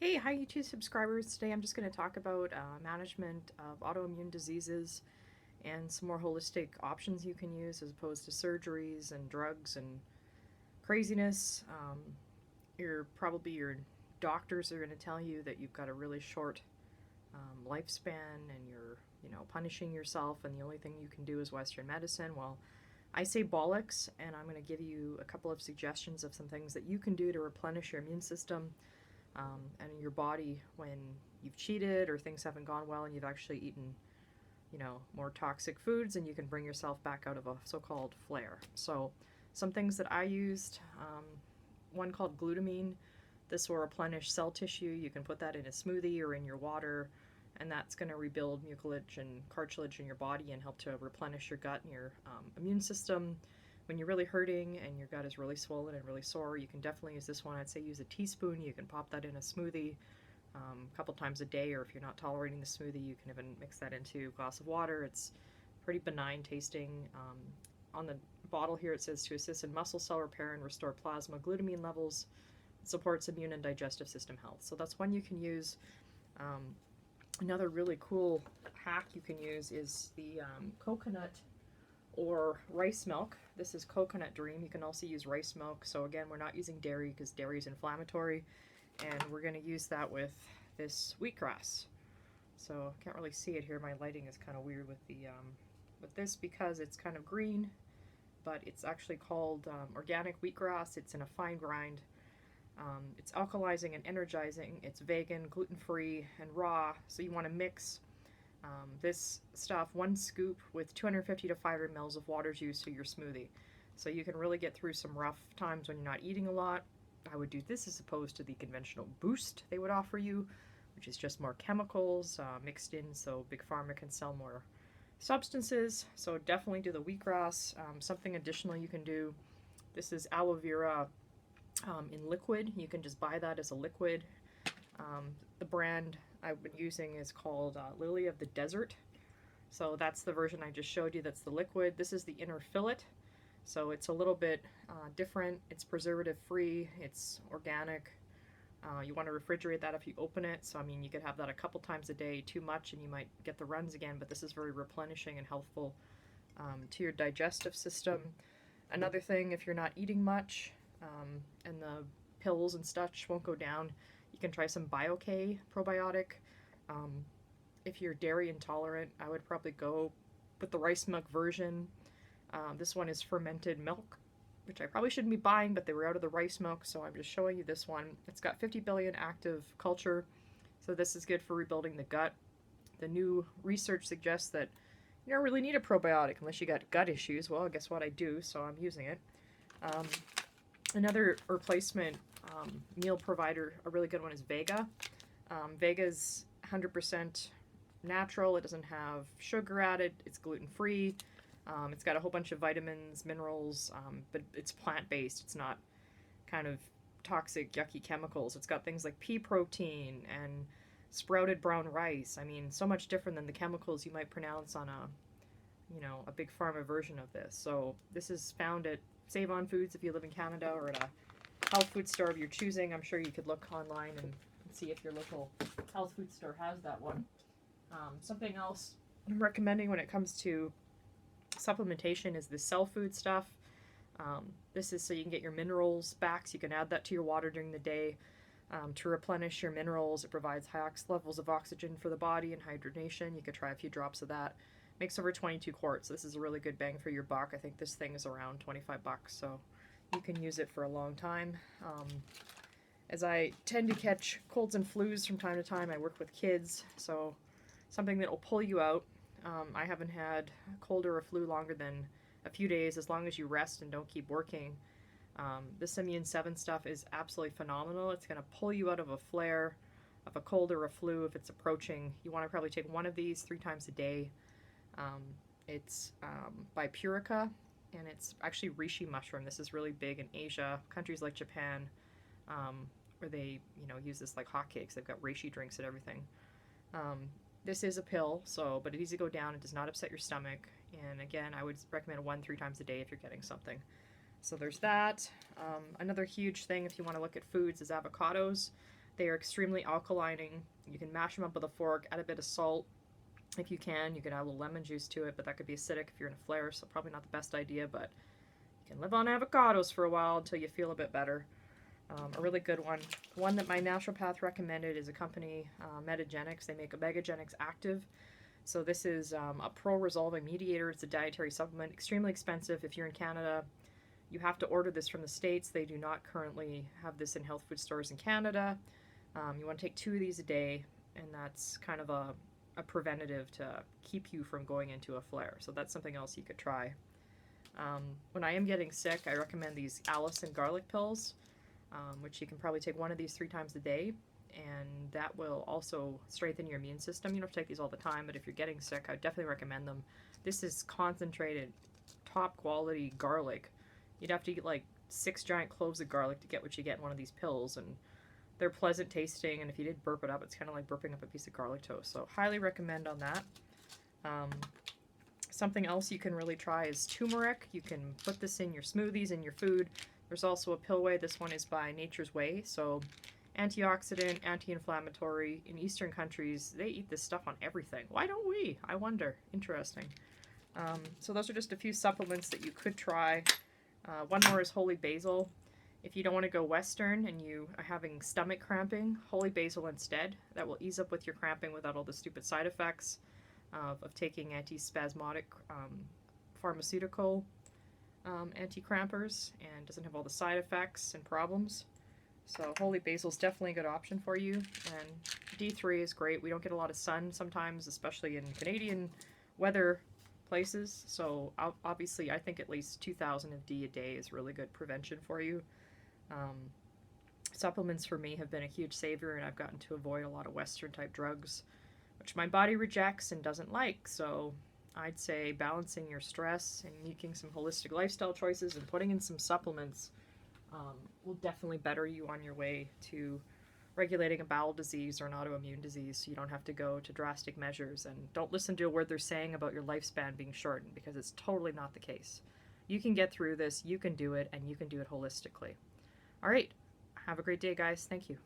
Hey, hi YouTube subscribers. Today I'm just going to talk about management of autoimmune diseases and some more holistic options you can use as opposed to surgeries and drugs and craziness. Your doctors are going to tell you that you've got a really short lifespan and you're punishing yourself and the only thing you can do is Western medicine. Well, I say bollocks, and I'm going to give you a couple of suggestions of some things that you can do to replenish your immune system and your body when you've cheated or things haven't gone well and you've actually eaten, more toxic foods, and you can bring yourself back out of a so-called flare. So, some things that I used, one called glutamine. This will replenish cell tissue. You can put that in a smoothie or in your water, and that's going to rebuild mucilage and cartilage in your body and help to replenish your gut and your immune system. When you're really hurting and your gut is really swollen and really sore, you can definitely use this one. I'd say use a teaspoon. You can pop that in a smoothie a couple times a day, or if you're not tolerating the smoothie, you can even mix that into a glass of water. It's pretty benign tasting. On the bottle here it says to assist in muscle cell repair and restore plasma glutamine levels. It supports immune and digestive system health. So that's one you can use. Um, Another really cool hack you can use is the coconut or rice milk. This is Coconut Dream. You can also use rice milk. So again, we're not using dairy because dairy is inflammatory, and we're going to use that with this wheatgrass. So I can't really see it here. My lighting is kind of weird with the with this because it's kind of green, but it's actually called organic wheatgrass. It's in a fine grind. It's alkalizing and energizing. It's vegan, gluten-free, and raw. So you want to mix this stuff, one scoop with 250 to 500 mils of water juice to your smoothie. So you can really get through some rough times when you're not eating a lot. I would do this as opposed to the conventional boost they would offer you, which is just more chemicals mixed in so Big Pharma can sell more substances. So definitely do the wheatgrass. Something additional you can do, this is aloe vera in liquid. You can just buy that as a liquid. The brand I've been using is called Lily of the Desert. So that's the version I just showed you. That's the liquid. This is the inner fillet. So it's a little bit different. It's preservative free. It's organic. You want to refrigerate that if you open it. So I mean, you could have that a couple times a day. Too much and you might get the runs again. But this is very replenishing and healthful to your digestive system. Another thing, if you're not eating much and the pills and such won't go down, you can try some BioK probiotic. If you're dairy intolerant, I would probably go with the rice milk version. This one is fermented milk, which I probably shouldn't be buying, but they were out of the rice milk, so I'm just showing you this one. It's got 50 billion active culture, so this is good for rebuilding the gut. The new research suggests that you don't really need a probiotic unless you got gut issues. Well, guess what? I do, so I'm using it. Another replacement meal provider, a really good one, is Vega. Vega's 100% natural. It doesn't have sugar added. It's gluten-free. It's got a whole bunch of vitamins, minerals, but it's plant-based. It's not kind of toxic, yucky chemicals. It's got things like pea protein and sprouted brown rice. I mean, so much different than the chemicals you might pronounce on a Big Pharma version of this. So this is found at Save On Foods if you live in Canada, or at a health food store of your choosing. I'm sure you could look online and see if your local health food store has that one. Something else I'm recommending when it comes to supplementation is the cell food stuff. This is so you can get your minerals back, so you can add that to your water during the day to replenish your minerals. It provides high levels of oxygen for the body and hydration. You could try a few drops of that. Makes over 22 quarts. This is a really good bang for your buck. I think this thing is around 25 bucks, so you can use it for a long time. As I tend to catch colds and flus from time to time, I work with kids, so something that will pull you out. I haven't had a cold or a flu longer than a few days, as long as you rest and don't keep working. This Immune 7 stuff is absolutely phenomenal. It's going to pull you out of a flare, of a cold or a flu if it's approaching. You want to probably take one of these 3 times a day. It's by Purica, and it's actually reishi mushroom. This is really big in Asia, countries like Japan, where they use this like hotcakes. They've got reishi drinks and everything. This is a pill, but it needs to go down. It does not upset your stomach. And again, I would recommend 1-3 times a day if you're getting something. So there's that. Another huge thing if you want to look at foods is avocados. They are extremely alkalining. You can mash them up with a fork, add a bit of salt. If you can, you can add a little lemon juice to it, but that could be acidic if you're in a flare, so probably not the best idea, but you can live on avocados for a while until you feel a bit better. A really good one. One that my naturopath recommended is a company, Metagenics. They make a Vegagenics Active. So this is a pro-resolving mediator. It's a dietary supplement, extremely expensive. If you're in Canada, you have to order this from the States. They do not currently have this in health food stores in Canada. You want to take 2 of these a day, and that's kind of a preventative to keep you from going into a flare. So that's something else you could try. When I am getting sick, I recommend these Allicin garlic pills, which you can probably take 1 of these 3 times a day, and that will also strengthen your immune system. You don't have to take these all the time, but if you're getting sick, I definitely recommend them. This is concentrated, top quality garlic. You'd have to eat like 6 giant cloves of garlic to get what you get in one of these pills, and they're pleasant tasting, and if you did burp it up, it's kind of like burping up a piece of garlic toast. So highly recommend on that. Something else you can really try is turmeric. You can put this in your smoothies, in your food. There's also a pill way. This one is by Nature's Way. So antioxidant, anti-inflammatory. In Eastern countries, they eat this stuff on everything. Why don't we? I wonder. Interesting. So those are just a few supplements that you could try. One more is holy basil. If you don't want to go Western and you are having stomach cramping, holy basil instead. That will ease up with your cramping without all the stupid side effects of taking antispasmodic pharmaceutical anti-crampers, and doesn't have all the side effects and problems. So holy basil is definitely a good option for you. And D3 is great. We don't get a lot of sun sometimes, especially in Canadian weather places. So obviously I think at least 2,000 of D a day is really good prevention for you. Supplements for me have been a huge savior, and I've gotten to avoid a lot of Western type drugs, which my body rejects and doesn't like. So I'd say balancing your stress and making some holistic lifestyle choices and putting in some supplements will definitely better you on your way to regulating a bowel disease or an autoimmune disease, so you don't have to go to drastic measures. And don't listen to a word they're saying about your lifespan being shortened, because it's totally not the case. You can get through this, you can do it, and you can do it holistically. All right, have a great day, guys. Thank you.